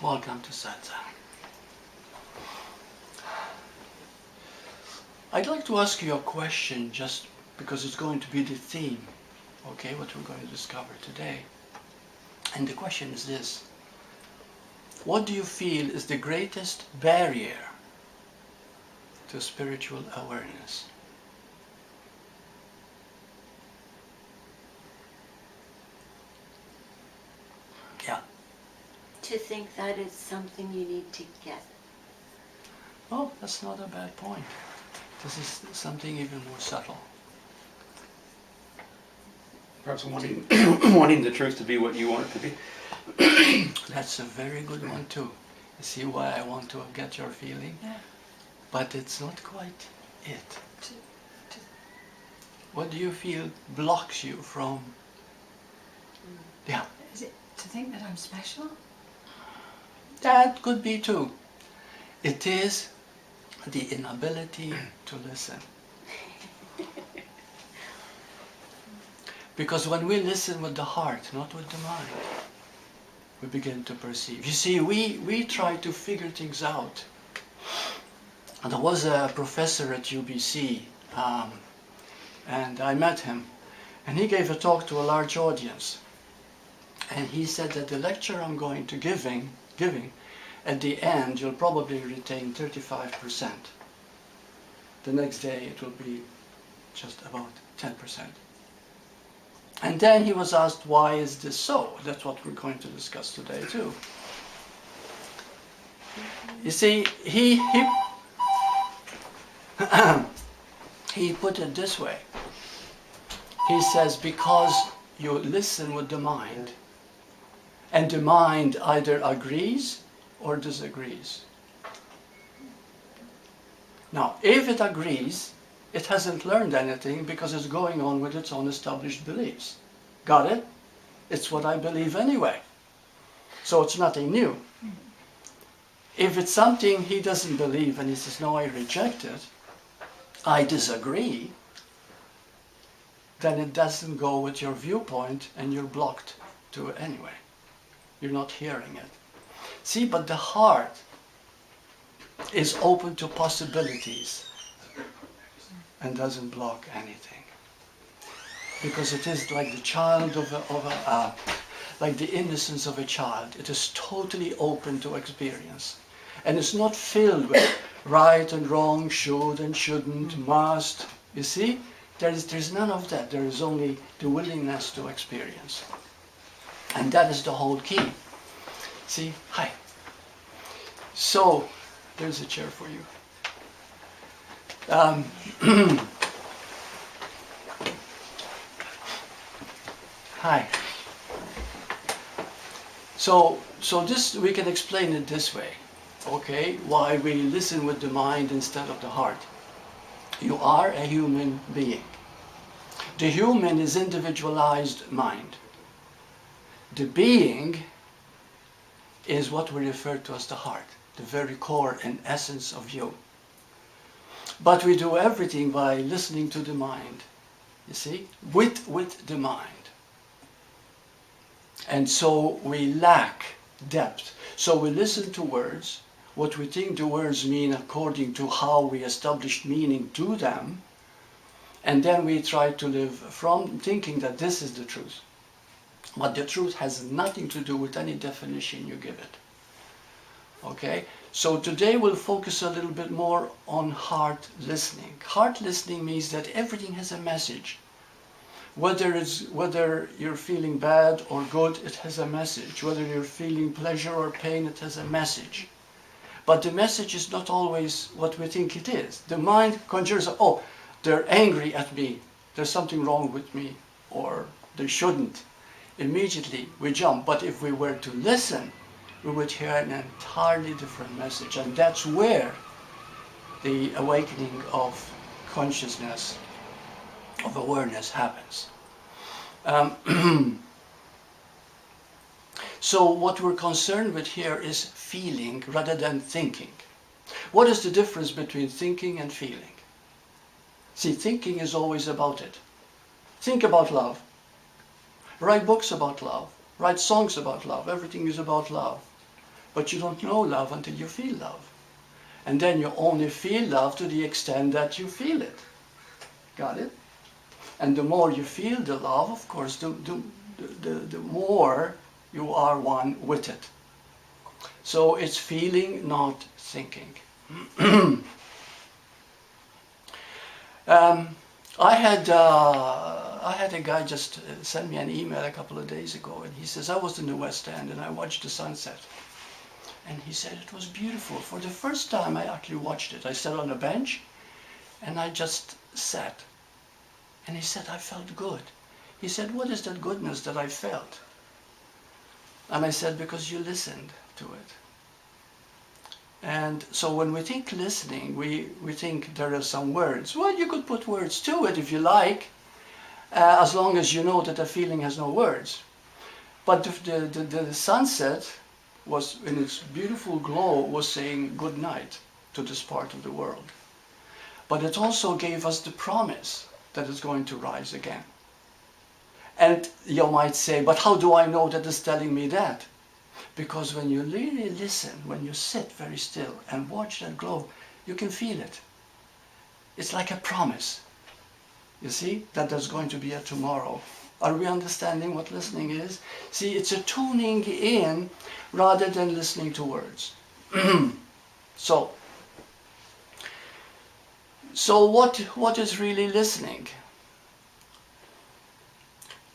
Welcome to Satsang. I'd like to ask you a question just because it's going to be the theme, okay, what we're going to discover today. And the question is this: what do you feel is the greatest barrier to spiritual awareness? Yeah. To think that it's something you need to get. Oh, that's not a bad point. This is something even more subtle. Perhaps wanting, wanting the truth to be what you want it to be. That's a very good one too. You see why I want to get your feeling? Yeah. But it's not quite it. What do you feel blocks you from? Yeah. Is it to think that I'm special? That could be too. It is the inability to listen. Because when we listen with the heart, not with the mind, we begin to perceive. You see, we try to figure things out. And there was a professor at UBC, and I met him, and he gave a talk to a large audience. And he said that the lecture I'm going to giving, at the end, you'll probably retain 35%. The next day it will be just about 10%. And then he was asked, why is this so? That's what we're going to discuss today too. You see, he put it this way. He says, because you listen with the mind, and the mind either agrees or disagrees. Now, if it agrees, it hasn't learned anything because it's going on with its own established beliefs. Got it? It's what I believe anyway. So it's nothing new. If it's something he doesn't believe and he says, no, I reject it, I disagree, then it doesn't go with your viewpoint and you're blocked to it anyway. You're not hearing it. See, but the heart is open to possibilities and doesn't block anything. Because it is like the child like the innocence of a child. It is totally open to experience. And it's not filled with right and wrong, should and shouldn't, must. You see, there's none of that. There is only the willingness to experience. And that is the whole key. See? Hi. So, there's a chair for you. Hi. So this, we can explain it this way, okay? Why we listen with the mind instead of the heart. You are a human being. The human is individualized mind. The being is what we refer to as the heart, the very core and essence of you. But we do everything by listening to the mind, you see, with the mind. And so we lack depth. So we listen to words, what we think the words mean according to how we established meaning to them, and then we try to live from thinking that this is the truth. But the truth has nothing to do with any definition you give it. Okay? So today we'll focus a little bit more on heart listening. Heart listening means that everything has a message. Whether you're feeling bad or good, it has a message. Whether you're feeling pleasure or pain, it has a message. But the message is not always what we think it is. The mind conjures up, oh, they're angry at me, there's something wrong with me, or they shouldn't. Immediately we jump. But if we were to listen, we would hear an entirely different message. And that's where the awakening of consciousness, of awareness happens. So what we're concerned with here is feeling rather than thinking. What is the difference between thinking and feeling? See, thinking is always about it. Think about love. Write books about love. Write songs about love. Everything is about love. but you don't know love until you feel love. And then you only feel love to the extent that you feel it. Got it? And the more you feel the love, of course, the more you are one with it. So it's feeling, not thinking. I had a guy just send me an email a couple of days ago, and he says, I was in the West End and I watched the sunset. And he said it was beautiful. For the first time I actually watched it. I sat on a bench and I just sat. And he said, I felt good. He said, what is that goodness that I felt? And I said, because you listened to it. And so when we think listening, we think there are some words. Well, you could put words to it if you like, as long as you know that the feeling has no words. But the sunset was, in its beautiful glow, was saying good night to this part of the world. But it also gave us the promise that it's going to rise again. And you might say, but how do I know that it's telling me that? Because when you really listen, when you sit very still and watch that glow, you can feel it. It's like a promise, you see, that there's going to be a tomorrow. Are we understanding what listening is? See, it's a tuning in rather than listening to words. So what is really listening?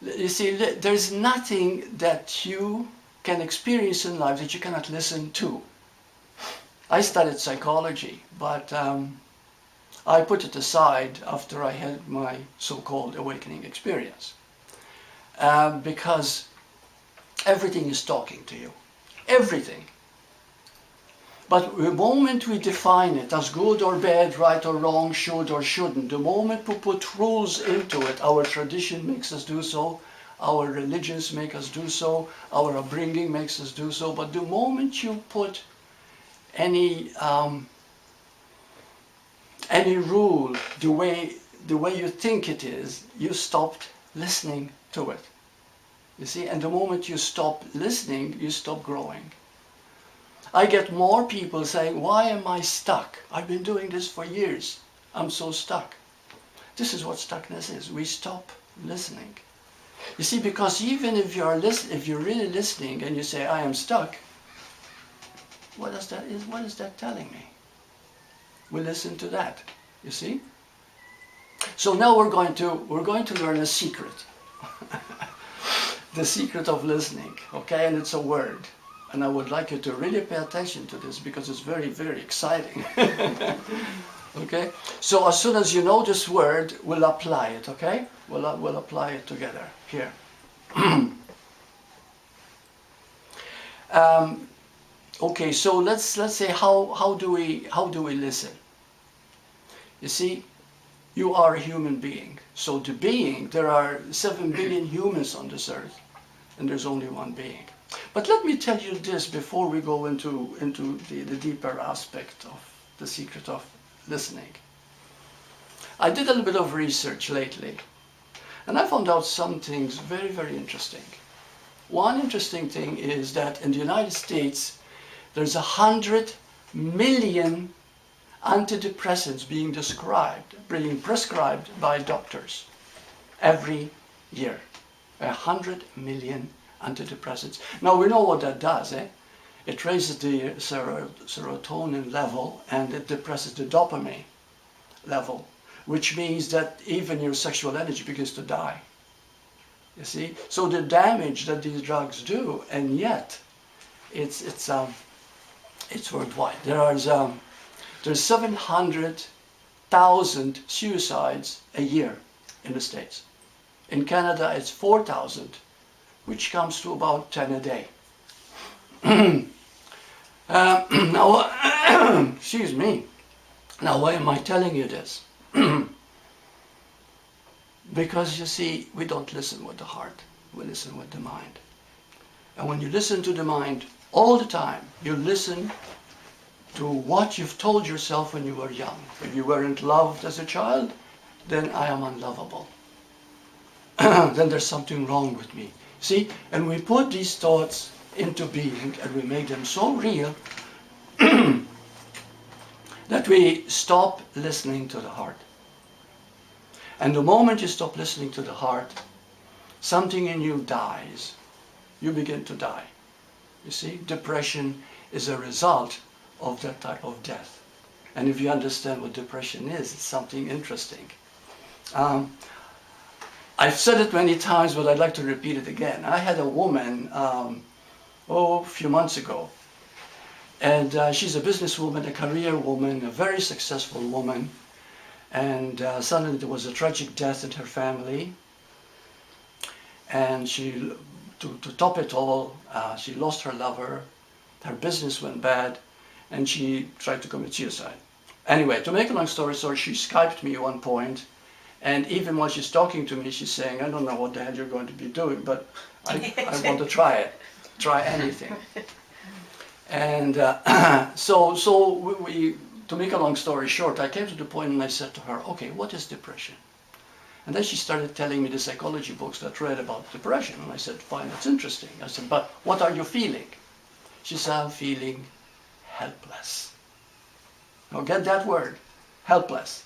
You see, there's nothing that you can experience in life that you cannot listen to. I studied psychology, but I put it aside after I had my so-called awakening experience. Because everything is talking to you. Everything. But the moment we define it as good or bad, right or wrong, should or shouldn't, the moment we put rules into it, our tradition makes us do so, our religions make us do so, our upbringing makes us do so, but the moment you put any rule the way you think it is, you stopped listening to it. You see, and the moment you stop listening, you stop growing. I get more people saying, why am I stuck? I've been doing this for years. I'm so stuck. This is what stuckness is. We stop listening. You see, because even if you're really listening and you say, I am stuck, what is that telling me? We listen to that. You see? So now we're going to learn a secret. The secret of listening, okay? And it's a word. And I would like you to really pay attention to this because it's very, very exciting. Okay? So as soon as you know this word, we'll apply it, okay? We'll apply it together here. Okay, so let's say how do we listen? You see, you are a human being. So the being, there are 7 billion humans on this earth, and there's only one being. But let me tell you this before we go into the deeper aspect of the secret of listening. I did a little bit of research lately, and I found out some things very, very interesting. One interesting thing is that in the United States, there's 100 million antidepressants being prescribed by doctors every year. 100 million antidepressants. Now we know what that does, eh? It raises the serotonin level and it depresses the dopamine level, which means that even your sexual energy begins to die. You see? So the damage that these drugs do, and yet it's worldwide. There's 700,000 suicides a year in the States. In Canada it's 4,000, which comes to about 10 a day. Now, excuse me. Now, why am I telling you this? Because you see, we don't listen with the heart, we listen with the mind. And when you listen to the mind all the time, you listen to what you've told yourself when you were young. If you weren't loved as a child, then I am unlovable. Then there's something wrong with me. See, and we put these thoughts into being, and we make them so real that we stop listening to the heart. And the moment you stop listening to the heart, something in you dies. You begin to die. You see, depression is a result of that type of death. And if you understand what depression is, it's something interesting. I've said it many times, but I'd like to repeat it again. I had a woman, a few months ago, and she's a businesswoman, a career woman, a very successful woman, and suddenly there was a tragic death in her family, and she, to top it all, she lost her lover, her business went bad, and she tried to commit suicide. Anyway, to make a long story short, she Skyped me at one point, and even while she's talking to me, she's saying, I don't know what the hell you're going to be doing, but I want to try it, try anything. And to make a long story short, I came to the point and I said to her, okay, what is depression? And then she started telling me the psychology books that read about depression. And I said, fine, that's interesting. I said, but what are you feeling? She said, I'm feeling helpless. Now get that word, helpless.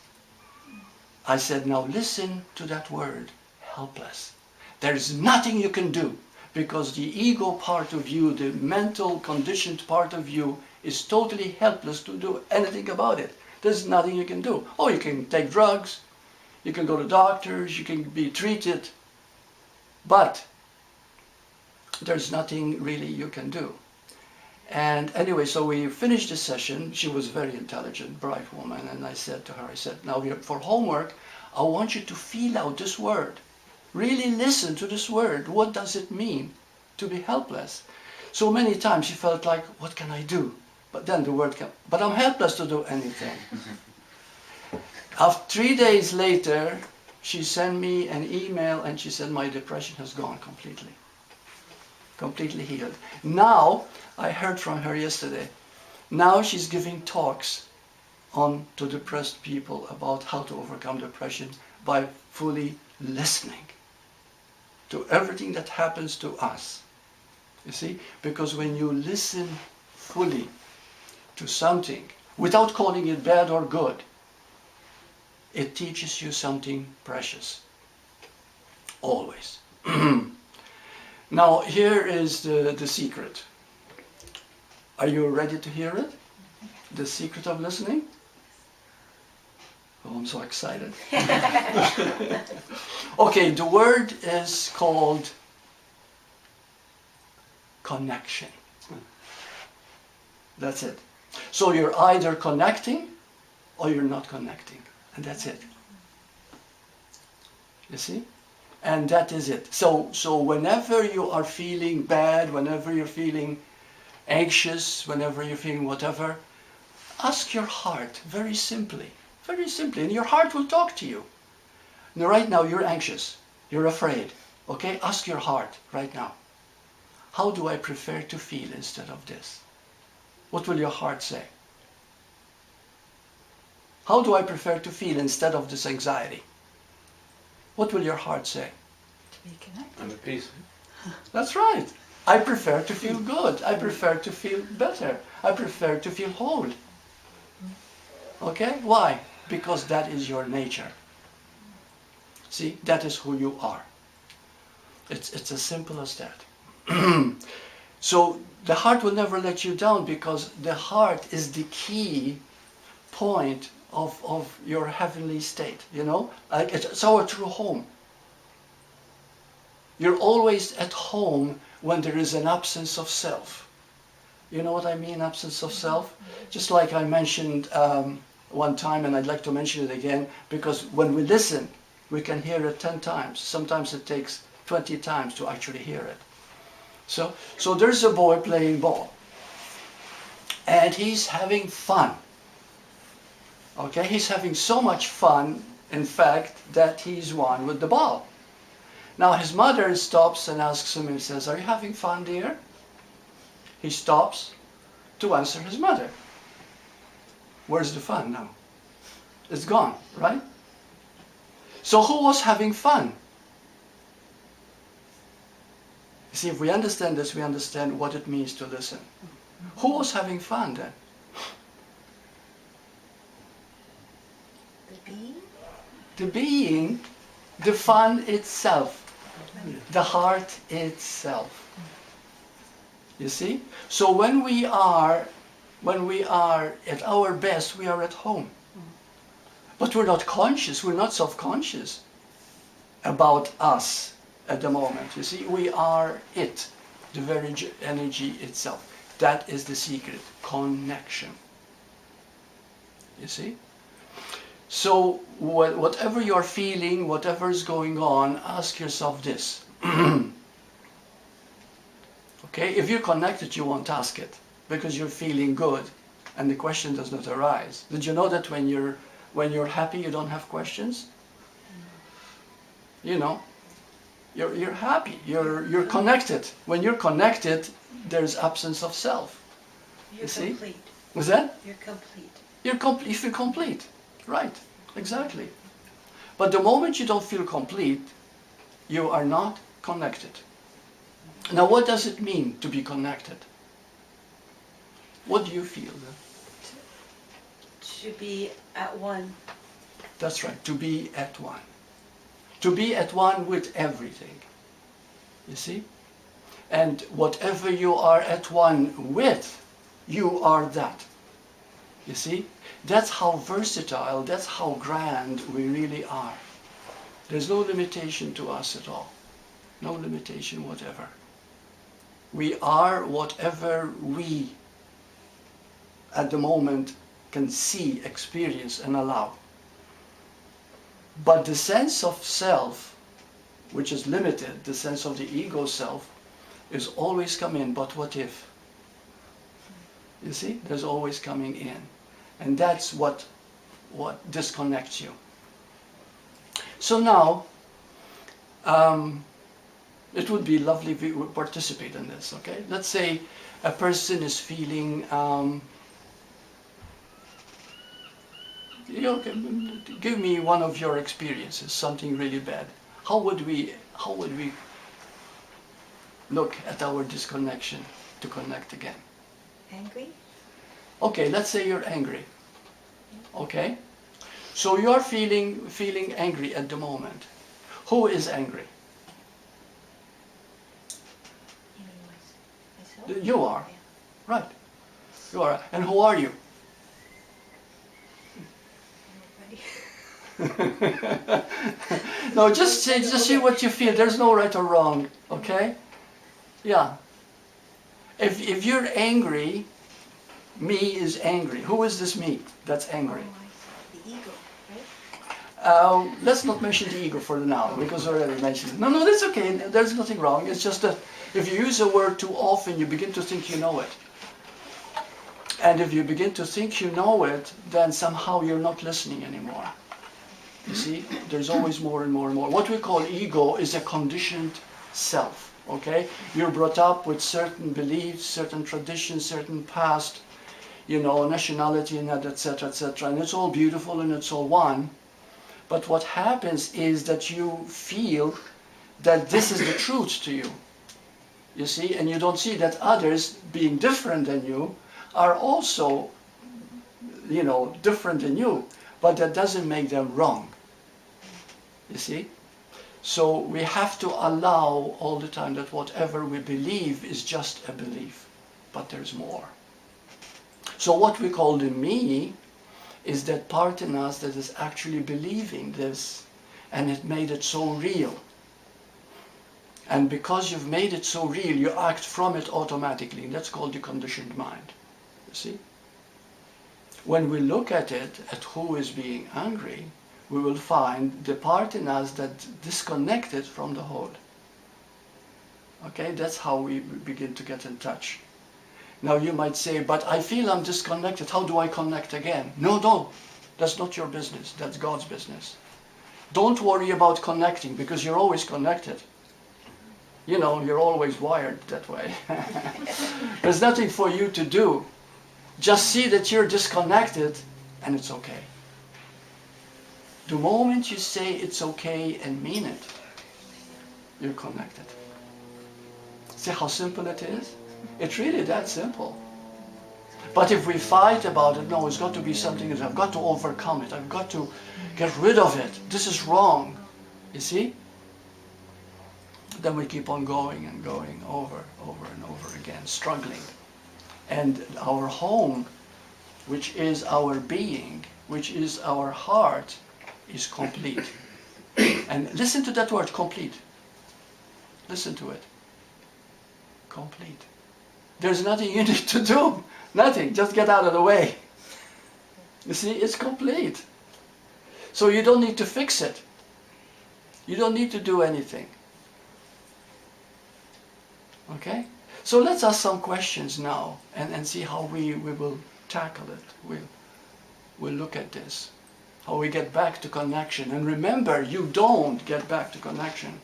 I said, now listen to that word, helpless. There's nothing you can do because the ego part of you, the mental conditioned part of you is totally helpless to do anything about it. There's nothing you can do. Oh, you can take drugs, you can go to doctors, you can be treated, but there's nothing really you can do. And anyway, so we finished the session. She was a very intelligent, bright woman, and I said to her, I said, now for homework, I want you to feel out this word. Really listen to this word. What does it mean to be helpless? So many times she felt like, what can I do? But then the word came, but I'm helpless to do anything. After 3 days later, she sent me an email and she said, my depression has gone completely. Completely healed. Now, I heard from her yesterday, now she's giving talks to depressed people about how to overcome depression by fully listening to everything that happens to us. You see? Because when you listen fully to something, without calling it bad or good, it teaches you something precious. Always. Now, here is the secret. Are you ready to hear it? The secret of listening? Oh, I'm so excited. Okay, the word is called connection. That's it. So you're either connecting or you're not connecting. And that's it. You see? And that is it. So whenever you are feeling bad, whenever you're feeling anxious, whenever you're feeling whatever, ask your heart very simply, and your heart will talk to you. Now, right now you're anxious, you're afraid, okay? Ask your heart right now, how do I prefer to feel instead of this? What will your heart say? How do I prefer to feel instead of this anxiety? What will your heart say? To be connected. I'm at peace. That's right. I prefer to feel good. I prefer to feel better. I prefer to feel whole. Okay? Why? Because that is your nature. See, that is who you are. It's as simple as that. So the heart will never let you down because the heart is the key point of your heavenly state, you know? Like it's our true home. You're always at home when there is an absence of self. You know what I mean, absence of self? Just like I mentioned one time, and I'd like to mention it again, because when we listen, we can hear it 10 times. Sometimes it takes 20 times to actually hear it. So there's a boy playing ball, and he's having fun. Okay, he's having so much fun, in fact, that he's won with the ball. Now his mother stops and asks him and says, are you having fun, dear? He stops to answer his mother. Where's the fun now? It's gone, right? So who was having fun? See, if we understand this, we understand what it means to listen. Who was having fun then? The being? The being, the fun itself, the heart itself. You see? So when we are at our best, we are at home. But we're not conscious, we're not self-conscious about us at the moment. You see, we are it, the very energy itself. That is the secret, connection. You see? So whatever you're feeling, whatever is going on, ask yourself this. Okay, if you're connected, you won't ask it because you're feeling good and the question does not arise. Did you know that when you're happy, you don't have questions? You know, you're happy, you're connected. When you're connected, there's absence of self. You're see? complete. Was that? You're complete. If you're complete, right, exactly. But the moment you don't feel complete, you are not connected. Now, what does it mean to be connected? What do you feel then? To be at one. That's right, to be at one. To be at one with everything. You see? And whatever you are at one with, you are that. You see? That's how versatile, that's how grand we really are. There's no limitation to us at all. No limitation whatever. We are whatever we, at the moment, can see, experience, and allow. But the sense of self, which is limited, the sense of the ego self, is always coming, but what if? You see? There's always coming in. And that's what disconnects you. So now, it would be lovely if we would participate in this, okay? Let's say a person is feeling, give me one of your experiences, something really bad. How would we look at our disconnection to connect again? Angry? Okay, let's say you're angry. Okay? So you're feeling angry at the moment. Who is angry? You mean myself? You are. Right. You are. And who are you? Nobody. No, just say what you feel. There's no right or wrong. Okay? Yeah. If you're angry, me is angry. Who is this me that's angry? Oh, the ego, right? Let's not mention the ego for now, because I already mentioned it. No, that's okay. There's nothing wrong. It's just that if you use a word too often, you begin to think you know it. And if you begin to think you know it, then somehow you're not listening anymore. You see, there's always more and more and more. What we call ego is a conditioned self, okay? You're brought up with certain beliefs, certain traditions, certain past, you know, nationality and that, etc., etc. And it's all beautiful and it's all one. But what happens is that you feel that this is the truth to you. You see, and you don't see that others, being different than you, are also, you know, different than you. But that doesn't make them wrong. You see? So we have to allow all the time that whatever we believe is just a belief. But there's more. So what we call the me is that part in us that is actually believing this, and it made it so real. And because you've made it so real, you act from it automatically. That's called the conditioned mind. You see? When we look at it, at who is being angry, we will find the part in us that disconnected from the whole. Okay, that's how we begin to get in touch. Now you might say, but I feel I'm disconnected. How do I connect again? No, that's not your business. That's God's business. Don't worry about connecting because you're always connected. You know, you're always wired that way. There's nothing for you to do. Just see that you're disconnected and it's okay. The moment you say it's okay and mean it, you're connected. See how simple it is? It's really that simple. But if we fight about it, no, it's got to be something that I've got to overcome it. I've got to get rid of it. This is wrong. You see? Then we keep on going and going over and over again, struggling. And our home, which is our being, which is our heart, is complete. And listen to that word, complete. Listen to it. Complete. There's nothing you need to do. Nothing. Just get out of the way. You see, it's complete. So you don't need to fix it. You don't need to do anything. Okay? So let's ask some questions now and see how we will tackle it. We'll look at this. How we get back to connection. And remember, you don't get back to connection.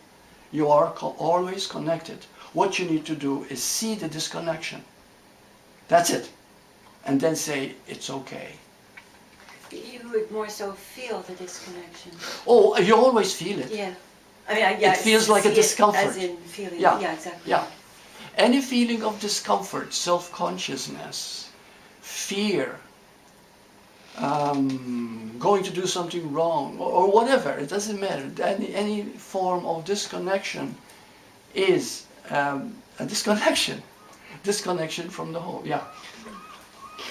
You are always connected. What you need to do is see the disconnection. That's it. And then say, it's okay. You would more so feel the disconnection. Oh, you always feel it. Yeah. I mean, yeah, it feels like a discomfort. As in feeling, yeah, yeah, exactly. Yeah. Any feeling of discomfort, self-consciousness, fear, going to do something wrong, or whatever, it doesn't matter. Any form of disconnection is a disconnection. Disconnection from the whole, yeah.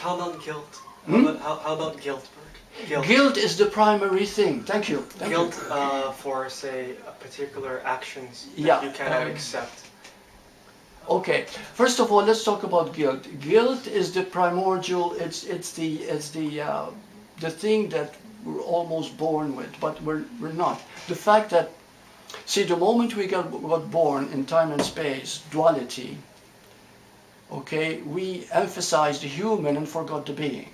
How about guilt? How about guilt, Burt? Guilt is the primary thing. Thank you. Guilt for, say, particular actions that Yeah, you cannot accept. Okay. First of all, let's talk about guilt. Guilt is the primordial. It's the thing that we're almost born with, but we're not. The fact that, see, the moment we got born in time and space, duality. Okay, we emphasized the human and forgot the being.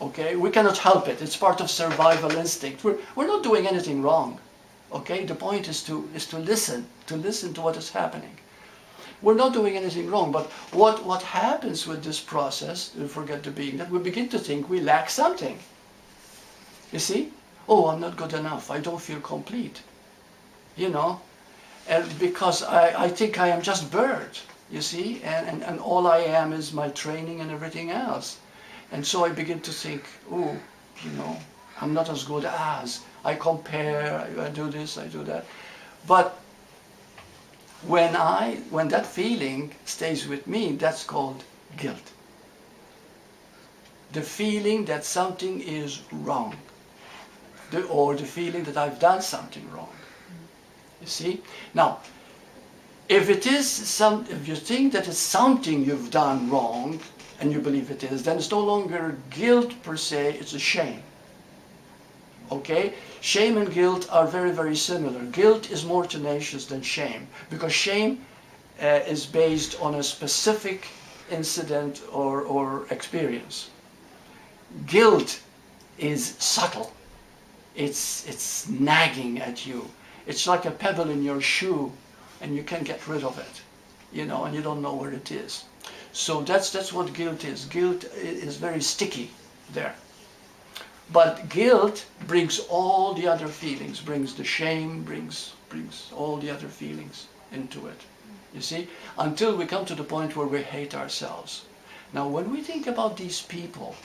Okay, we cannot help it. It's part of survival instinct. We're not doing anything wrong. Okay, the point is to listen to what is happening. We're not doing anything wrong, but what happens with this process, we forget the being, that we begin to think we lack something. You see? Oh, I'm not good enough. I don't feel complete. You know, and because I think I am just Burt. You see, and all I am is my training and everything else. And so I begin to think, oh, you know, I'm not as good as. I compare, I do this, I do that. But when that feeling stays with me, that's called guilt. The feeling that something is wrong. Or the feeling that I've done something wrong. You see? Now, if you think that it's something you've done wrong, and you believe it is, then it's no longer guilt per se, it's a shame. Okay? Shame and guilt are very, very similar. Guilt is more tenacious than shame, because shame is based on a specific incident or experience. Guilt is subtle. It's nagging at you. It's like a pebble in your shoe, and you can't get rid of it, you know, and you don't know where it is. So that's what guilt is. Guilt is very sticky there. But guilt brings all the other feelings, brings the shame, brings all the other feelings into it. You see? Until we come to the point where we hate ourselves. Now, when we think about these people,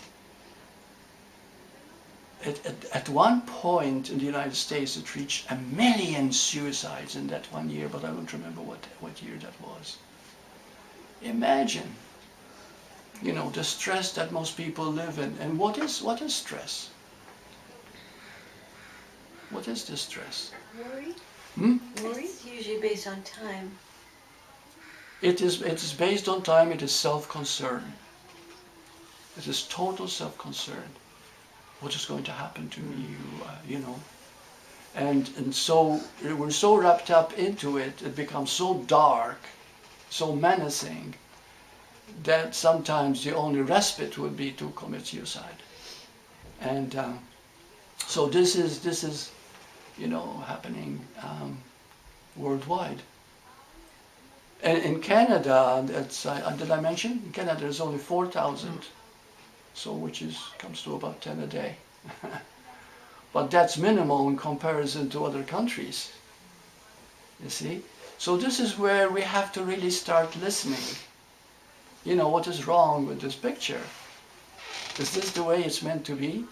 at one point in the United States it reached 1 million suicides in that 1 year, but I don't remember what year that was. Imagine, you know, the stress that most people live in. And what is stress? What is this stress? Worry? Worry? It's usually based on time. It is based on time, it is self-concern. It is total self-concern. What is going to happen to me, you know? And so we're so wrapped up into it, it becomes so dark, so menacing, that sometimes the only respite would be to commit suicide. And so this is, you know, happening worldwide. And in Canada, did I mention? In Canada, there's only 4,000. So which comes to about 10 a day. But that's minimal in comparison to other countries. You see? So this is where we have to really start listening. You know, what is wrong with this picture? Is this the way it's meant to be?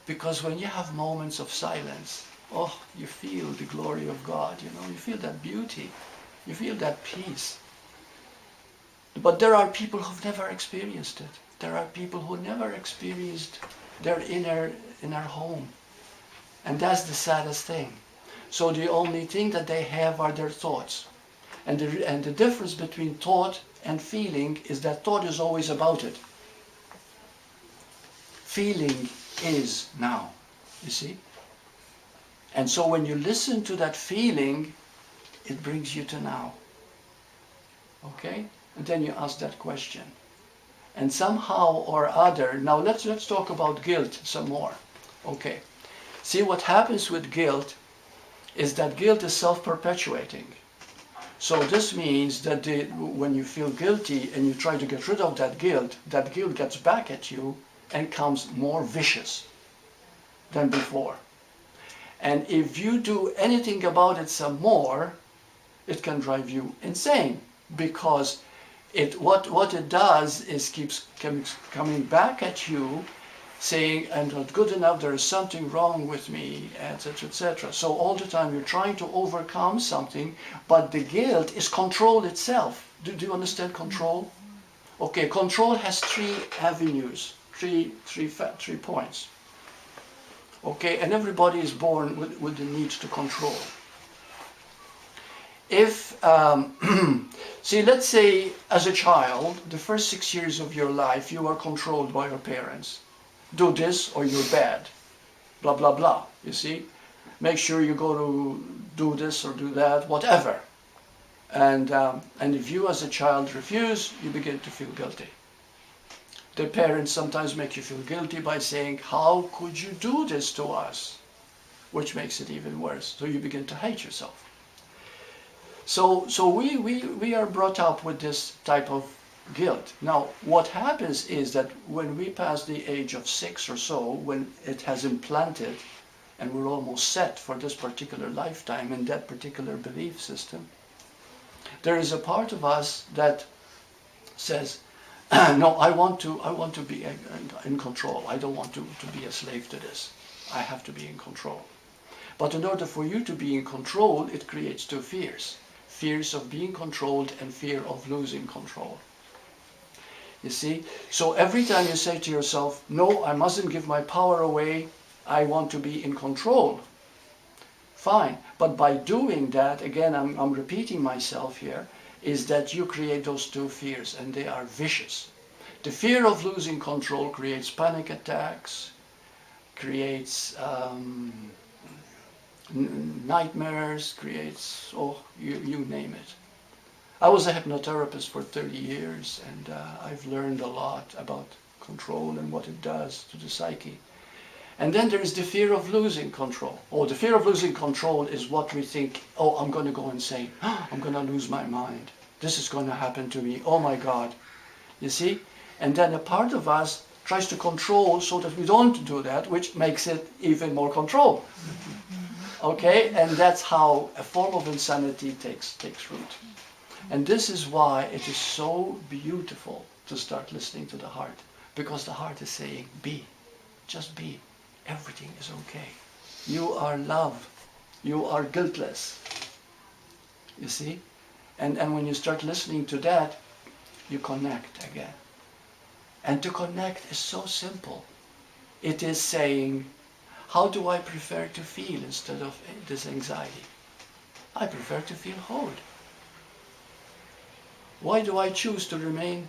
Because when you have moments of silence, oh, you feel the glory of God, you know, you feel that beauty, you feel that peace. But there are people who've never experienced it. There are people who never experienced their inner home. And that's the saddest thing. So the only thing that they have are their thoughts. And the difference between thought and feeling is that thought is always about it. Feeling is now, you see? And so when you listen to that feeling, it brings you to now. Okay? And then you ask that question. And somehow or other, now let's talk about guilt some more. Okay. See, what happens with guilt is that guilt is self-perpetuating. So this means that when you feel guilty and you try to get rid of that guilt gets back at you and comes more vicious than before. And if you do anything about it some more, it can drive you insane, because what it does is keeps coming back at you, saying, I'm not good enough, there is something wrong with me, etc., etc. So all the time you're trying to overcome something, but the guilt is control itself. Do you understand control? Okay, control has three avenues, three points. Okay, and everybody is born with the need to control. If, see, let's say as a child, the first 6 years of your life, you are controlled by your parents. Do this or you're bad. Blah, blah, blah, you see. Make sure you go to do this or do that, whatever. And if you as a child refuse, you begin to feel guilty. The parents sometimes make you feel guilty by saying, how could you do this to us? Which makes it even worse. So you begin to hate yourself. So we are brought up with this type of guilt. Now, what happens is that when we pass the age of 6 or so, when it has implanted, and we're almost set for this particular lifetime and that particular belief system, there is a part of us that says, no, I want to be in control. I don't want to be a slave to this. I have to be in control. But in order for you to be in control, it creates two fears. Fears of being controlled and fear of losing control. You see? So every time you say to yourself, no, I mustn't give my power away, I want to be in control. Fine. But by doing that, again, I'm repeating myself here, is that you create those two fears, and they are vicious. The fear of losing control creates panic attacks, creates nightmares, creates, oh, you name it. I was a hypnotherapist for 30 years, and I've learned a lot about control and what it does to the psyche. And then there is the fear of losing control. Oh, the fear of losing control is what we think, oh, I'm going to go insane. I'm going to lose my mind. This is going to happen to me. Oh my God. You see? And then a part of us tries to control so that we don't do that, which makes it even more control. Okay? And that's how a form of insanity takes root. And this is why it is so beautiful to start listening to the heart. Because the heart is saying, be. Just be. Everything is okay. You are love. You are guiltless. You see? And when you start listening to that, you connect again. And to connect is so simple. It is saying, how do I prefer to feel instead of this anxiety? I prefer to feel whole. Why do I choose to remain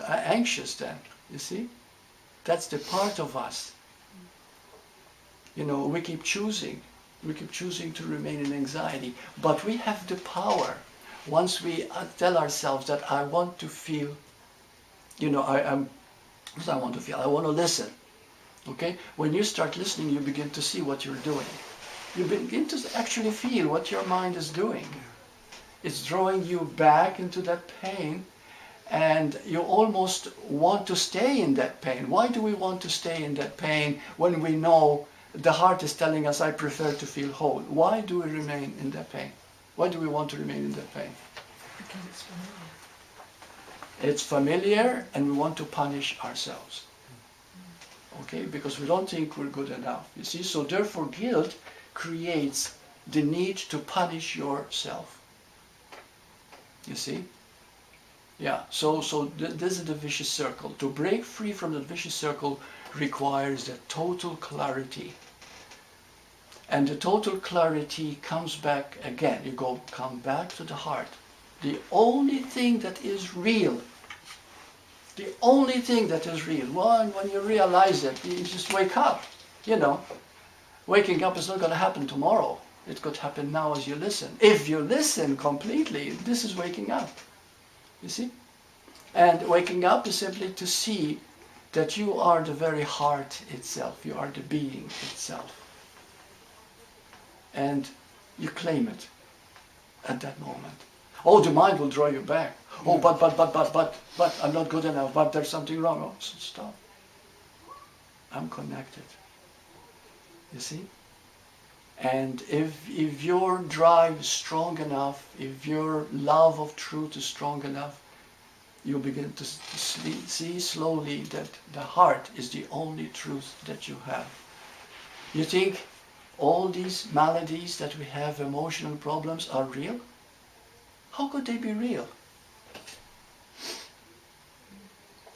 anxious then? You see? That's the part of us. You know, we keep choosing. We keep choosing to remain in anxiety. But we have the power, once we tell ourselves that I want to feel, you know, what do I want to feel? I want to listen. Okay? When you start listening, you begin to see what you're doing. You begin to actually feel what your mind is doing. It's drawing you back into that pain, and you almost want to stay in that pain. Why do we want to stay in that pain when we know the heart is telling us, I prefer to feel whole? Why do we remain in that pain? Why do we want to remain in that pain? Because it's familiar. It's familiar and we want to punish ourselves. Okay? Because we don't think we're good enough. You see? So therefore guilt creates the need to punish yourself. You see? Yeah, so this is the vicious circle. To break free from the vicious circle requires the total clarity. And the total clarity comes back again. You come back to the heart. The only thing that is real. The only thing that is real. Well, when you realize it, you just wake up. You know, waking up is not going to happen tomorrow. It could happen now as you listen. If you listen completely, this is waking up. You see? And waking up is simply to see that you are the very heart itself. You are the being itself. And you claim it at that moment. Oh, the mind will draw you back. Oh, but, I'm not good enough, but there's something wrong. Oh, stop. I'm connected. You see? And if your drive is strong enough, if your love of truth is strong enough, you begin to see slowly that the heart is the only truth that you have. You think all these maladies that we have, emotional problems, are real? How could they be real?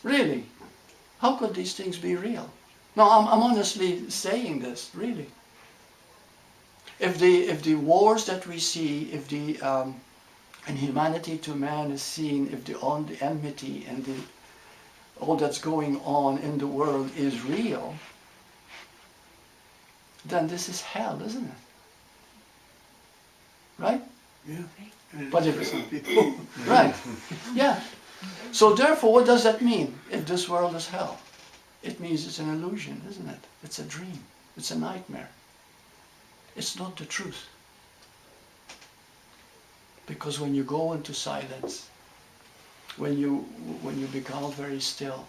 Really? How could these things be real? No, I'm honestly saying this, really. If the wars that we see, if the inhumanity to man is seen, if the enmity and all that's going on in the world is real, then this is hell, isn't it? Right? Yeah. And But it if is for some people. right, yeah. So therefore, what does that mean? If this world is hell, it means it's an illusion, isn't it? It's a dream. It's a nightmare. It's not the truth. Because when you go into silence, when you become very still,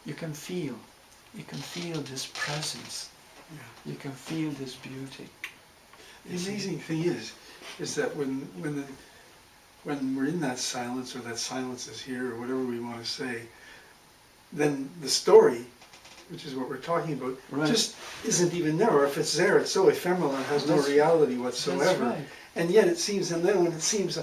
you can feel this presence. Yeah. You can feel this beauty. The amazing thing is that when we're in that silence, or that silence is here, or whatever we want to say, then the story, which is what we're talking about, Right. just isn't even there. Or if it's there, it's so ephemeral and has no That's- reality whatsoever. That's right. And yet it seems, and then when it seems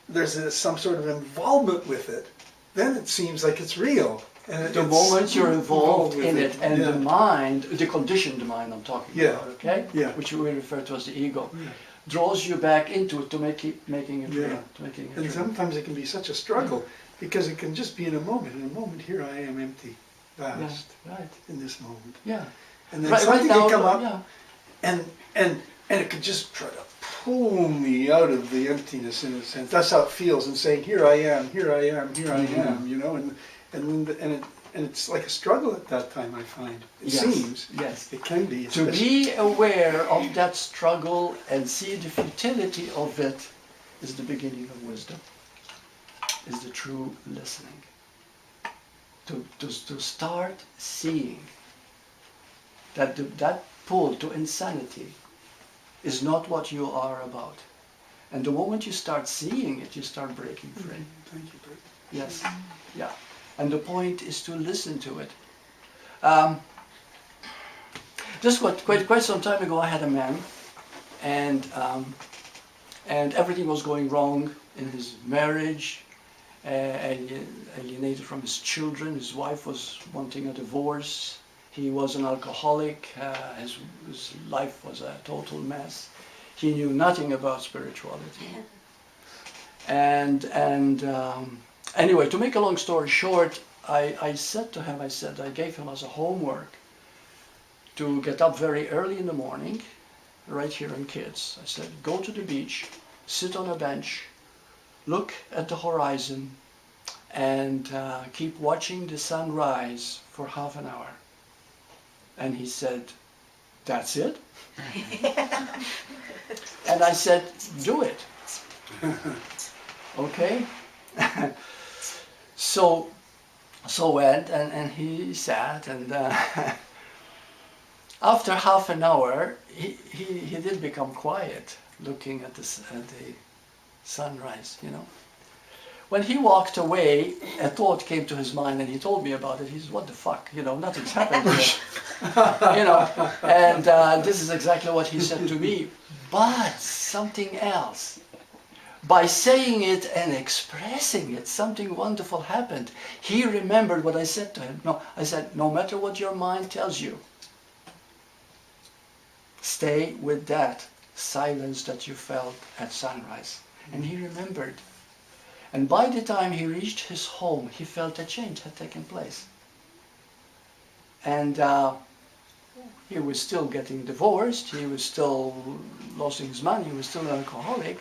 there's some sort of involvement with it, then it seems like it's real. And The it's moment you're involved with in it, and yeah. the mind, the conditioned mind I'm talking Yeah. about, okay? Yeah. Which we refer to as the ego, Yeah. draws you back into it to keep making it Yeah. real, to making it And real. sometimes it can be such a struggle, because it can just be in a moment. In a moment, here I am, empty, Yeah, vast, right. in this moment. Yeah. And then Right something now, can come up, yeah. and it could just try to pull me out of the emptiness, in a sense. That's how it feels, and saying, here I am, here I am, here I am, you know, and it's like a struggle at that time, I find. It Yes, seems. yes. It can be. To be aware of that struggle and see the futility of it is the beginning of wisdom, is the true listening. To start seeing that that pull to insanity is not what you are about. And the moment you start seeing it, you start breaking free. Thank you, Burt. Yes, yeah. And the point is to listen to it. Quite some time ago, I had a man, and everything was going wrong in his marriage, alienated from his children. His wife was wanting a divorce. He was an alcoholic. His life was a total mess. He knew nothing about spirituality. And anyway, to make a long story short, I said to him, I gave him as a homework to get up very early in the morning, right here in Kids. I said, go to the beach, sit on a bench, look at the horizon, and keep watching the sun rise for half an hour. And he said, that's it? And I said, do it. Okay? So went, and he sat, and After half an hour, he did become quiet, looking at the sunrise, you know. When he walked away, a thought came to his mind, and he told me about it. He said, "What the fuck? You know, nothing's happened here." You know, and this is exactly what he said to me. But something else. By saying it and expressing it, something wonderful happened. He remembered what I said to him. No, I said, no matter what your mind tells you, stay with that silence that you felt at sunrise. And he remembered. And by the time he reached his home, he felt a change had taken place. And he was still getting divorced, he was still losing his money, he was still an alcoholic,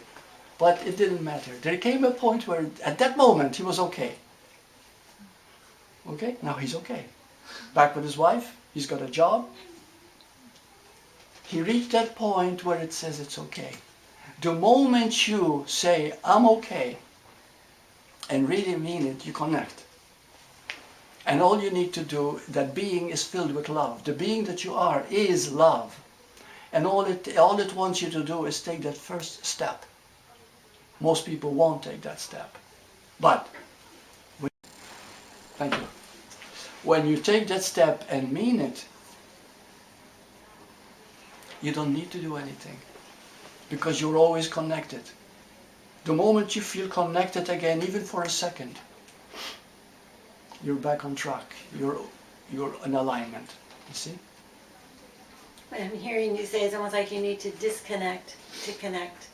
but it didn't matter. There came a point where, at that moment, he was okay. Okay, now he's okay. Back with his wife, he's got a job. He reached that point where it says it's okay. The moment you say, I'm okay, and really mean it, you connect. And all you need to do, that being is filled with love. The being that you are is love. And all it wants you to do is take that first step. Most people won't take that step. But, thank you. When you take that step and mean it, you don't need to do anything. Because you're always connected. The moment you feel connected again, even for a second, you're back on track. You're in alignment. You see? What I'm hearing you say is almost like you need to disconnect to connect.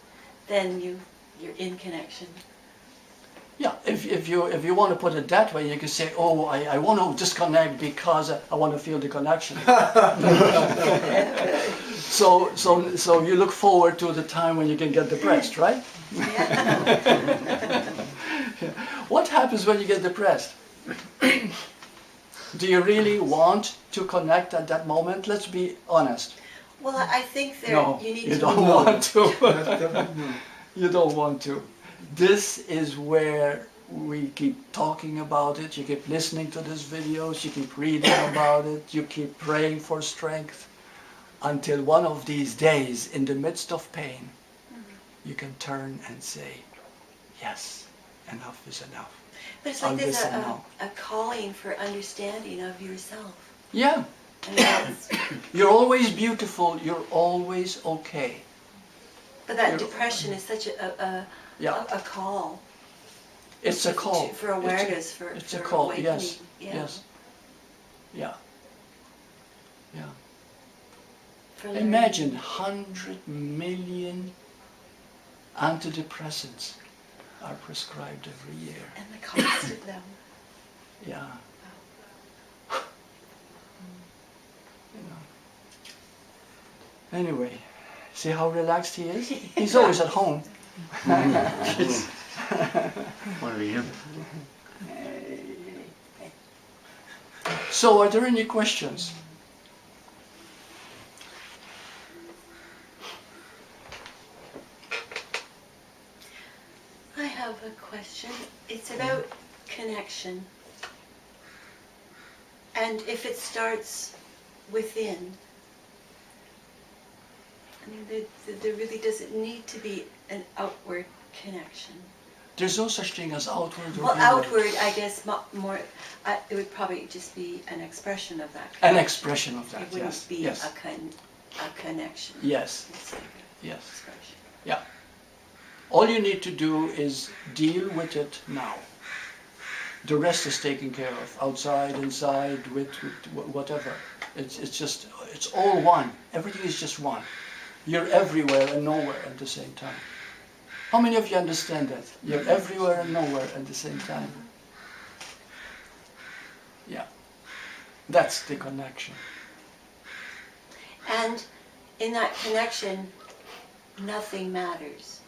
Then you're in connection. Yeah, if you want to put it that way, you can say, oh, I want to disconnect because I want to feel the connection. So you look forward to the time when you can get depressed, right? Yeah. What happens when you get depressed? Do you really want to connect at that moment? Let's be honest. Well, I think No, you need you to. don't want to. No. You don't want to. This is where we keep talking about it, you keep listening to these videos, you keep reading about it, you keep praying for strength, until one of these days, in the midst of pain, you can turn and say, yes, enough is enough. But it's like there's listen now. a calling for understanding of yourself. Yeah, And that's, you're always beautiful, you're always okay. but that depression is such a call. It's a call. For awareness, it's for a call, awakening. yes, Yeah. yes. Yeah, yeah. For learning. Imagine 100 million antidepressants are prescribed every year. And the cost of them. Yeah. You know. Anyway, see how relaxed he is? He's always at home. One of you. So, are there any questions? I have a question. It's about connection. And if it starts within, I mean, there really doesn't need to be an outward connection. There's no such thing as outward or Well, inward. outward, I guess, more, it would probably just be an expression of that. An expression of that, It wouldn't yes. be Yes. a connection. Yes. It's like an Yes. expression. Yeah. All you need to do is deal with it now. The rest is taken care of, outside, inside, with whatever. It's all one. Everything is just one. You're everywhere and nowhere at the same time. How many of you understand that? You're everywhere and nowhere at the same time. Yeah. That's the connection. And in that connection, nothing matters.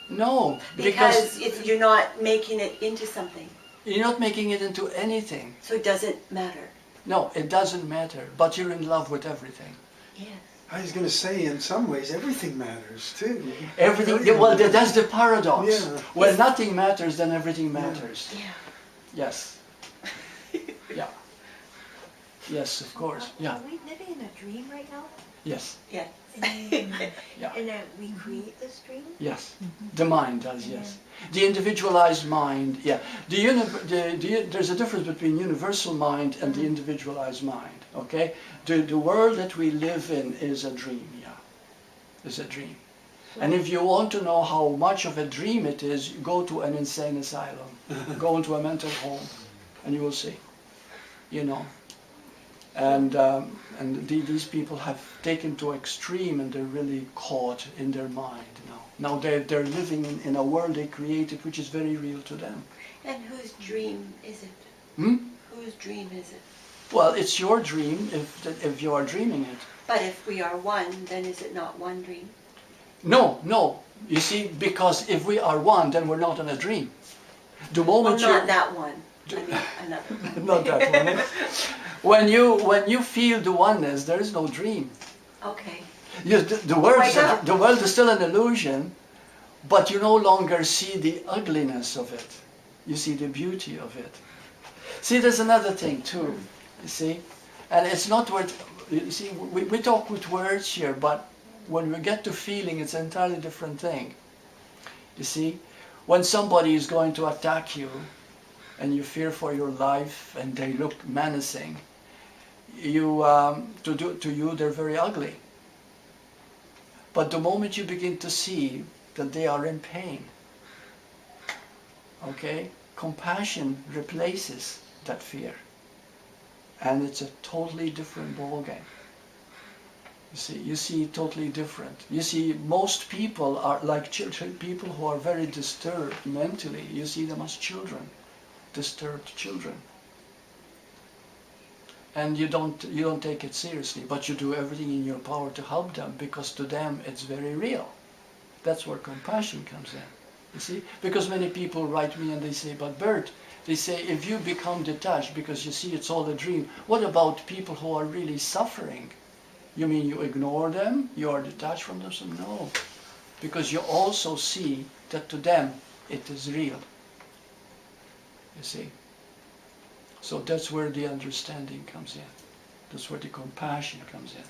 No, Because you're not making it into something. you're not making it into anything. So it doesn't matter. No, it doesn't matter, but you're in love with everything. Yes. I was going to say, in some ways, everything matters too. Everything, well, that's the paradox. Yeah. When nothing matters, then everything matters. Yeah. Yes. Yeah. Yes, of course. Yeah. Are we living in a dream right now? Yes. Yeah. Yeah. And that we create this dream? Yes. The mind does. Yes. The individualized mind. Yeah. There's a difference between universal mind and the individualized mind. Okay. The world that we live in is a dream. Yeah. Is a dream. And if you want to know how much of a dream it is, go to an insane asylum, go into a mental home, and you will see. You know. And these people have taken to extreme, and they're really caught in their mind now. Now they're living in a world they created, which is very real to them. And whose dream is it? Hmm? Whose dream is it? Well, it's your dream if you are dreaming it. But if we are one, then is it not one dream? No, no. You see, because if we are one, then we're not in a dream. The Well, moment not that one. Do- I mean, another one. not that one. When you feel the oneness, there is no dream. Okay. The world Wake up. the world is still an illusion, but you no longer see the ugliness of it. You see the beauty of it. See, there's another thing too. You see, and it's not what you see. We talk with words here, but when we get to feeling, it's an entirely different thing. You see, when somebody is going to attack you, and you fear for your life, and they look menacing, to you they're very ugly. But the moment you begin to see that they are in pain, okay, compassion replaces that fear, and it's a totally different ballgame. You see totally different. You see, most people are like children, people who are very disturbed mentally. You see them as children, disturbed children. And you don't take it seriously, but you do everything in your power to help them, because to them it's very real. That's where compassion comes in. You see? Because many people write me and they say, but Burt, they say, if you become detached because you see it's all a dream, what about people who are really suffering? You mean you ignore them? You are detached from them? So no. Because you also see that to them it is real. You see? So that's where the understanding comes in. That's where the compassion comes in.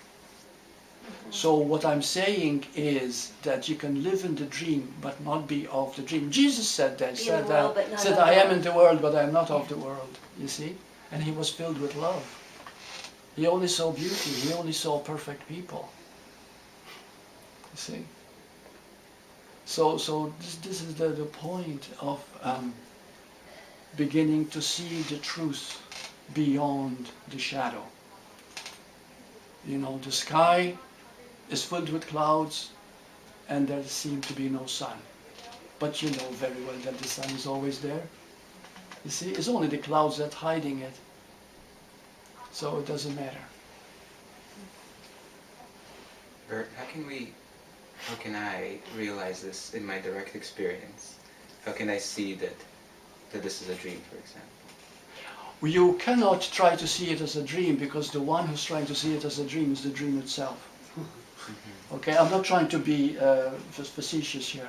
So what I'm saying is that you can live in the dream but not be of the dream. Jesus said that. Be in the world, but not Said of the I am world. in the world, but I am not of the world. You see? And he was filled with love. He only saw beauty. He only saw perfect people. You see? So this is the point of beginning to see the truth beyond the shadow. You know, the sky is filled with clouds and there seems to be no sun. But you know very well that the sun is always there. You see, it's only the clouds that are hiding it. So it doesn't matter. Burt, how can I realize this in my direct experience? How can I see that this is a dream, for example? You cannot try to see it as a dream, because the one who's trying to see it as a dream is the dream itself. Okay, I'm not trying to be facetious here.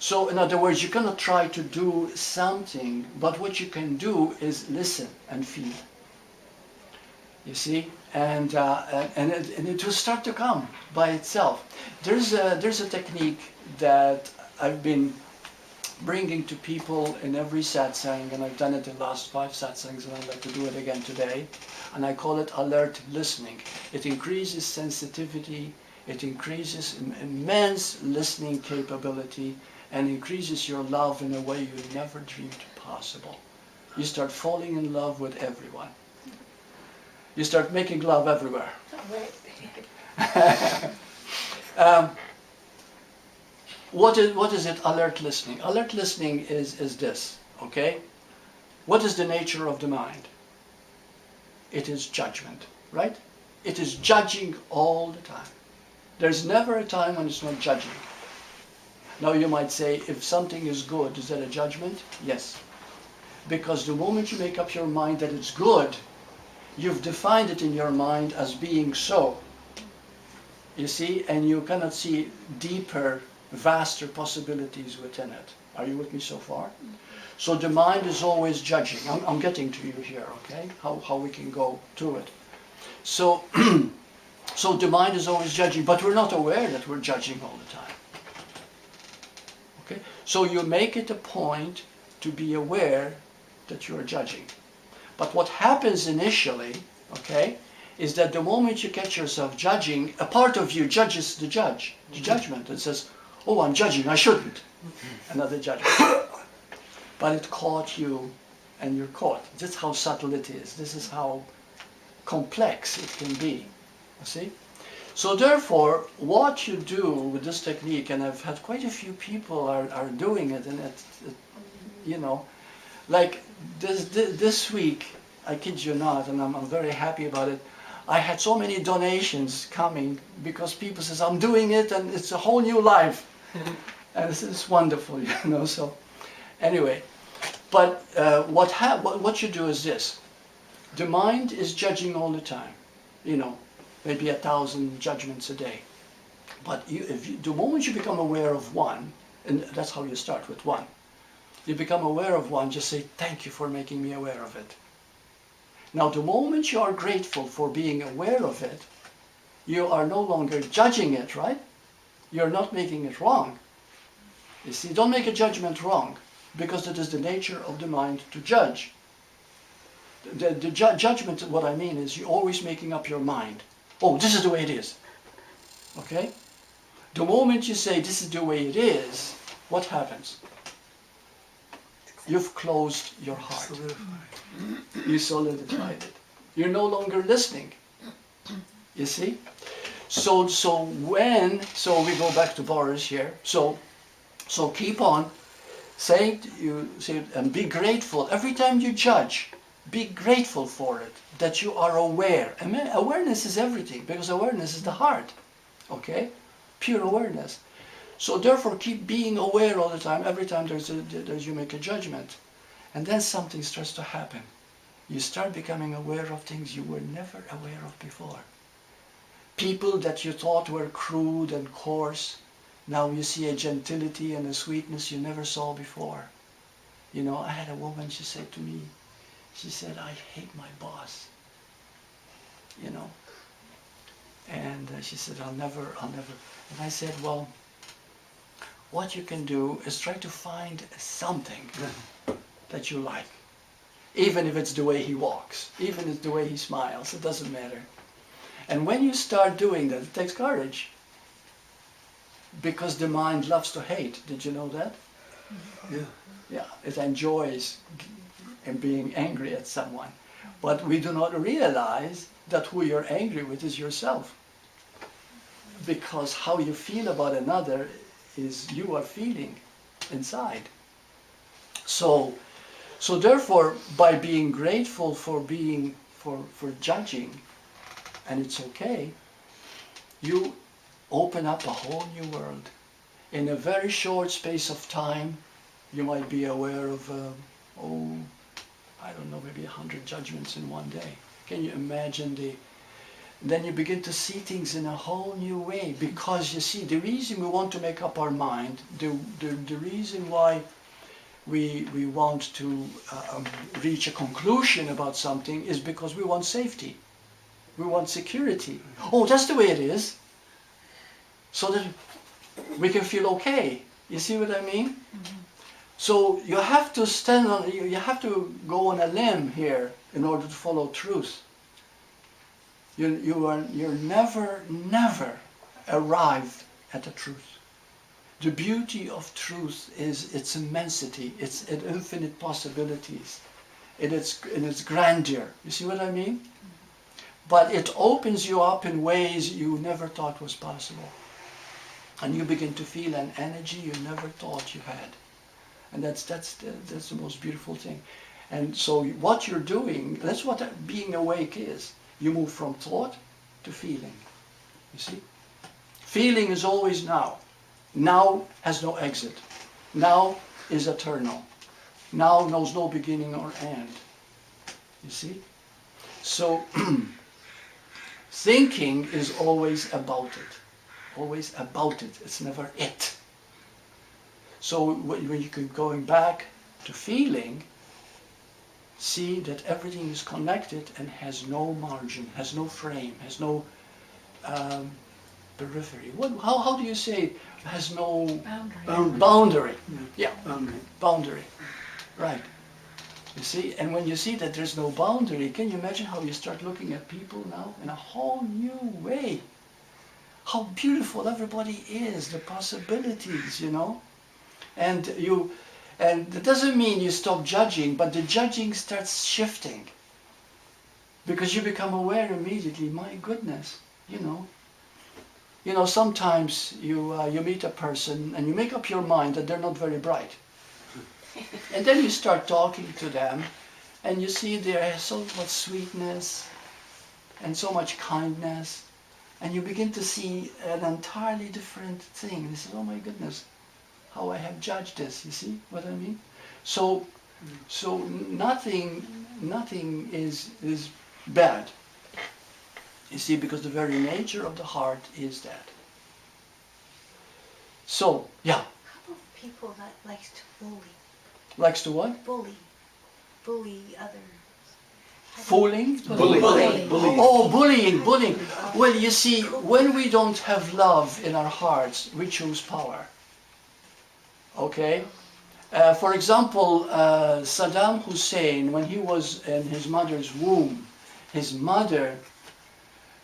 So in other words, you cannot try to do something, but what you can do is listen and feel. You see, and it will start to come by itself. There's a technique that I've been bringing to people in every satsang, and I've done it in the last 5 satsangs, and I'd like to do it again today. And I call it alert listening. It increases sensitivity, it increases immense listening capability, and increases your love in a way you never dreamed possible. You start falling in love with everyone. You start making love everywhere. What is it, alert listening? Alert listening is this, okay? What is the nature of the mind? It is judgment, right? It is judging all the time. There's never a time when it's not judging. Now you might say, if something is good, is that a judgment? Yes. Because the moment you make up your mind that it's good, you've defined it in your mind as being so. You see, and you cannot see deeper, vaster possibilities within it. Are you with me so far? So the mind is always judging. I'm getting to you here, okay? How we can go to it. So, so the mind is always judging, but we're not aware that we're judging all the time. Okay? So you make it a point to be aware that you're judging. But what happens initially, okay, is that the moment you catch yourself judging, a part of you judges the judgment, and says, oh, I'm judging, I shouldn't. Another judgment. But it caught you, and you're caught. That's how subtle it is. This is how complex it can be. You see? So therefore, what you do with this technique, and I've had quite a few people are doing it, and it, you know, like this week, I kid you not, and I'm very happy about it, I had so many donations coming because people says, I'm doing it and it's a whole new life. And it's wonderful, you know, so anyway. But what you do is this. The mind is judging all the time, you know, maybe 1,000 judgments a day. But the moment you become aware of one, and that's how you start with one, you become aware of one, just say, thank you for making me aware of it. Now, the moment you are grateful for being aware of it, you are no longer judging it, right? You're not making it wrong. You see, don't make a judgment wrong, because it is the nature of the mind to judge. The judgment, what I mean is, you're always making up your mind. Oh, this is the way it is. Okay? The moment you say, this is the way it is, what happens? You've closed your heart. You solidified it. You're no longer listening. You see? So we go back to Boris here. So keep on saying, and be grateful. Every time you judge, be grateful for it, that you are aware. I mean, awareness is everything, because awareness is the heart. Okay? Pure awareness. So therefore, keep being aware all the time, every time you make a judgment. And then something starts to happen. You start becoming aware of things you were never aware of before. People that you thought were crude and coarse, now you see a gentility and a sweetness you never saw before. You know, I had a woman, she said to me, she said, I hate my boss. You know. And she said, I'll never. And I said, well, what you can do is try to find something that you like. Even if it's the way he walks, even if it's the way he smiles, it doesn't matter. And when you start doing that, it takes courage. Because the mind loves to hate. Did you know that? Yeah. Yeah, it enjoys being angry at someone. But we do not realize that who you're angry with is yourself. Because how you feel about another is you are feeling inside. So therefore, by being grateful for judging, and it's okay, you open up a whole new world. In a very short space of time, you might be aware of, I don't know, maybe 100 judgments in one day. Can you imagine then you begin to see things in a whole new way, because you see, the reason we want to make up our mind, the reason why we want to reach a conclusion about something is because we want safety. We want security. Oh, that's the way it is. So that we can feel okay. You see what I mean? Mm-hmm. So you have to stand on, you have to go on a limb here in order to follow truth. You're never arrived at the truth. The beauty of truth is its immensity, its infinite possibilities, in its grandeur. You see what I mean? But it opens you up in ways you never thought was possible. And you begin to feel an energy you never thought you had. And that's the most beautiful thing. And so what you're doing, that's what being awake is. You move from thought to feeling. You see? Feeling is always now. Now has no exit. Now is eternal. Now knows no beginning or end. You see? So, thinking is always about it. Always about it. It's never it. So when you keep going back to feeling, see that everything is connected and has no margin, has no frame, has no periphery. How do you say it? Has no boundary. Yeah, boundary. Right. You see, and when you see that there's no boundary, can you imagine how you start looking at people now in a whole new way? How beautiful everybody is, the possibilities, you know? And it doesn't mean you stop judging, but the judging starts shifting. Because you become aware immediately, my goodness, you know. You know, sometimes you meet a person and you make up your mind that they're not very bright. And then you start talking to them and you see there is so much sweetness and so much kindness, and you begin to see an entirely different thing. This is, oh my goodness, how I have judged this, you see what I mean? So nothing is bad, you see, because the very nature of the heart is that. So, yeah. How about people that likes to bully? Likes to what? Bully others. Fooling? Bullying. Oh, bullying. Well, you see, when we don't have love in our hearts, we choose power. Okay? For example, Saddam Hussein, when he was in his mother's womb, his mother,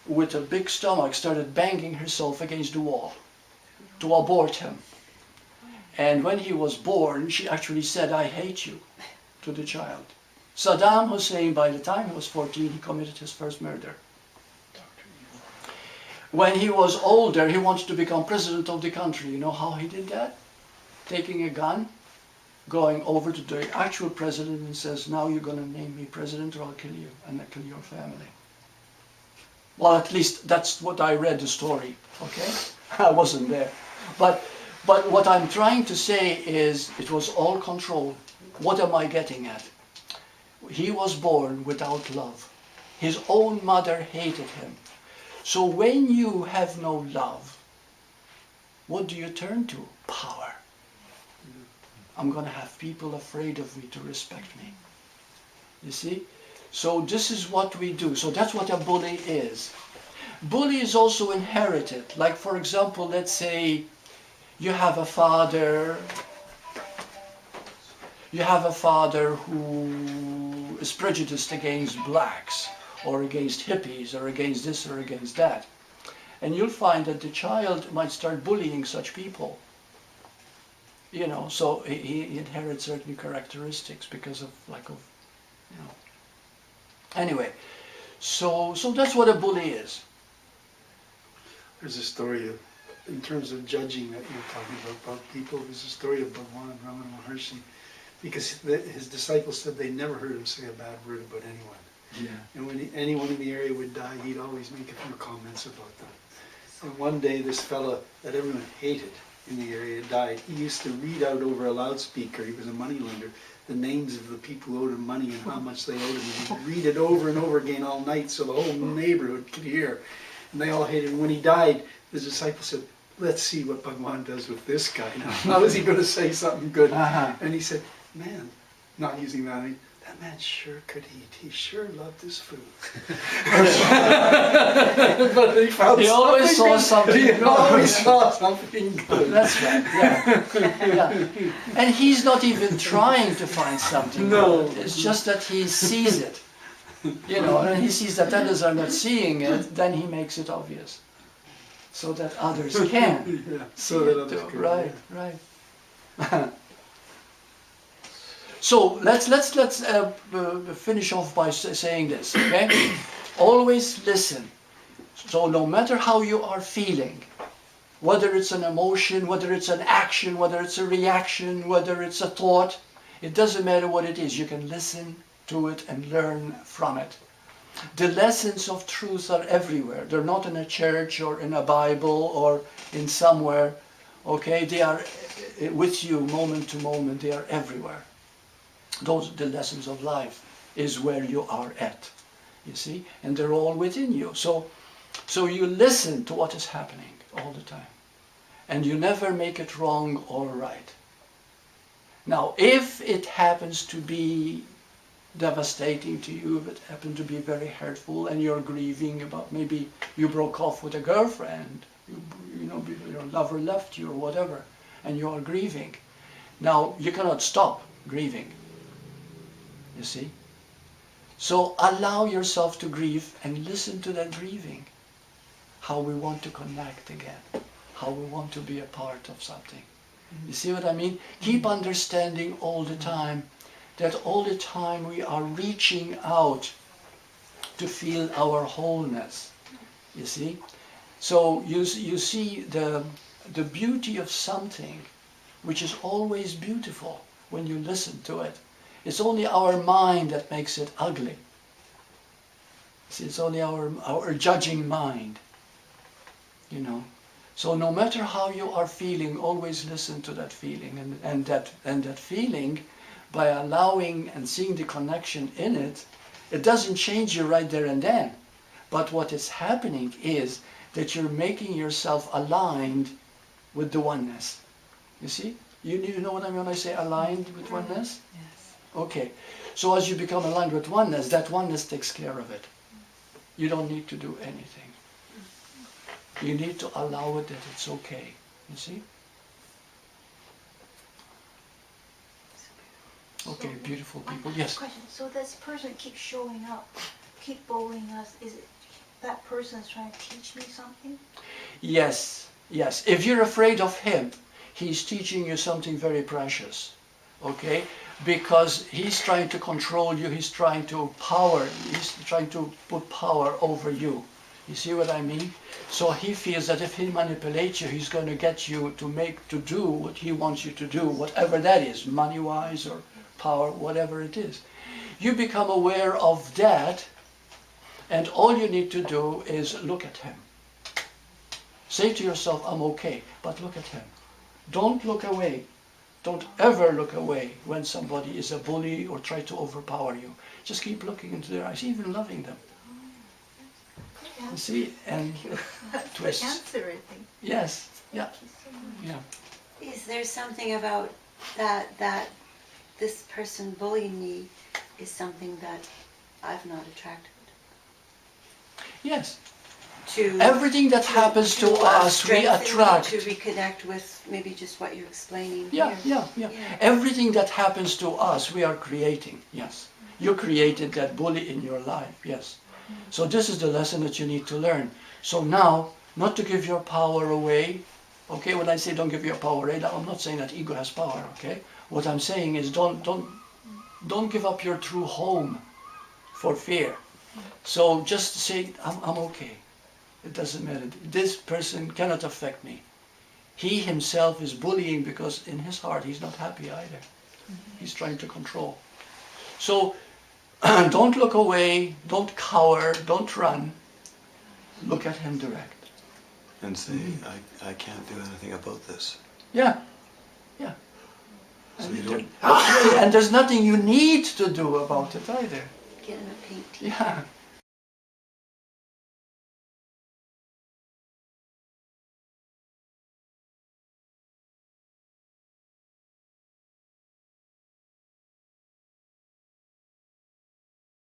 with a big stomach, started banging herself against the wall to abort him. And when he was born, she actually said, "I hate you," to the child. Saddam Hussein, by the time he was 14, he committed his first murder. When he was older, he wanted to become president of the country. You know how he did that? Taking a gun, going over to the actual president and says, "Now you're going to name me president or I'll kill you and I'll kill your family." Well, at least that's what I read the story, okay? I wasn't there. But what I'm trying to say is it was all control. What am I getting at? He was born without love. His own mother hated him. So when you have no love, what do you turn to? Power. I'm going to have people afraid of me to respect me. You see? So this is what we do. So that's what a bully is. Bully is also inherited. Like, for example, let's say you have a father who is prejudiced against blacks or against hippies or against this or against that. And you'll find that the child might start bullying such people. You know, so he inherits certain characteristics because of lack of, you know. Anyway, so that's what a bully is. There's a story of, in terms of judging that you're talking about people, there's a story of Bhagwan Ramana Maharshi, because his disciples said they never heard him say a bad word about anyone. Yeah. And when anyone in the area would die, he'd always make a few comments about them. And one day this fella that everyone hated in the area died. He used to read out over a loudspeaker, he was a moneylender, the names of the people who owed him money and how much they owed him. And he'd read it over and over again all night so the whole neighborhood could hear. And they all hated him. When he died, the disciples said, "Let's see what Bhagwan does with this guy now. How is he going to say something good?" And he said, "Man," not using that, I mean, "that man sure could eat. He sure loved his food." But he always saw something. He always saw something good. That's right, yeah. And he's not even trying to find something good. It's just that he sees it. You know, and he sees that others are not seeing it, then he makes it obvious. So that others can. Yeah, so that others can. Right, right. So let's finish off by saying this, okay? Always listen. So no matter how you are feeling, whether it's an emotion, whether it's an action, whether it's a reaction, whether it's a thought, it doesn't matter what it is. You can listen to it and learn from it. The lessons of truth are everywhere. They're not in a church or in a Bible or in somewhere, okay? They are with you moment to moment. They are everywhere. Those, the lessons of life, is where you are at, you see? And they're all within you. So you listen to what is happening all the time. And you never make it wrong or right. Now, if it happens to be devastating to you, if it happened to be very hurtful, and you're grieving about maybe you broke off with a girlfriend, your lover left you or whatever, and you are grieving. Now, you cannot stop grieving, you see? So allow yourself to grieve and listen to that grieving. How we want to connect again. How we want to be a part of something. You see what I mean? Keep understanding all the time that all the time we are reaching out to feel our wholeness. You see? So you see the beauty of something which is always beautiful when you listen to it. It's only our mind that makes it ugly. See, it's only our judging mind. You know. So no matter how you are feeling, always listen to that feeling. And that feeling, by allowing and seeing the connection in it, it doesn't change you right there and then. But what is happening is that you're making yourself aligned with the oneness. You see? You know what I mean when I say aligned with oneness? Yes. Okay. So as you become aligned with oneness, that oneness takes care of it. You don't need to do anything. You need to allow it that it's okay. You see? Okay, beautiful people. Yes? Question. So this person keeps showing up, keep bullying us. Is it that person is trying to teach me something? Yes, yes. If you're afraid of him, he's teaching you something very precious. Okay? Because he's trying to control you, he's trying to put power over you. You see what I mean? So he feels that if he manipulates you, he's going to get you to do what he wants you to do, whatever that is, money-wise or power, whatever it is. You become aware of that, and all you need to do is look at him. Say to yourself, I'm okay, but look at him. Don't look away. Don't ever look away when somebody is a bully or try to overpower you. Just keep looking into their eyes, even loving them. You see, and twist. Answer, I think. Yes, yeah, yeah. Is there something about that this person bullying me is something that I've not attracted Yes. to? Everything that happens to us, we strengthen me, attract. to reconnect with maybe just what you're explaining Yeah, here. yeah. Everything that happens to us, we are creating. Yes. You created that bully in your life. Yes. So this is the lesson that you need to learn. So now, not to give your power away. Okay, when I say don't give your power away, I'm not saying that ego has power. Okay. What I'm saying is don't give up your true home for fear. So just say I'm okay. It doesn't matter. This person cannot affect me. He himself is bullying because in his heart he's not happy either. He's trying to control. So don't look away, don't cower, don't run. Look at him direct. And say, I can't do anything about this. Yeah, yeah. So you don't... Absolutely. And there's nothing you need to do about it either. Get in a pink tea. Yeah.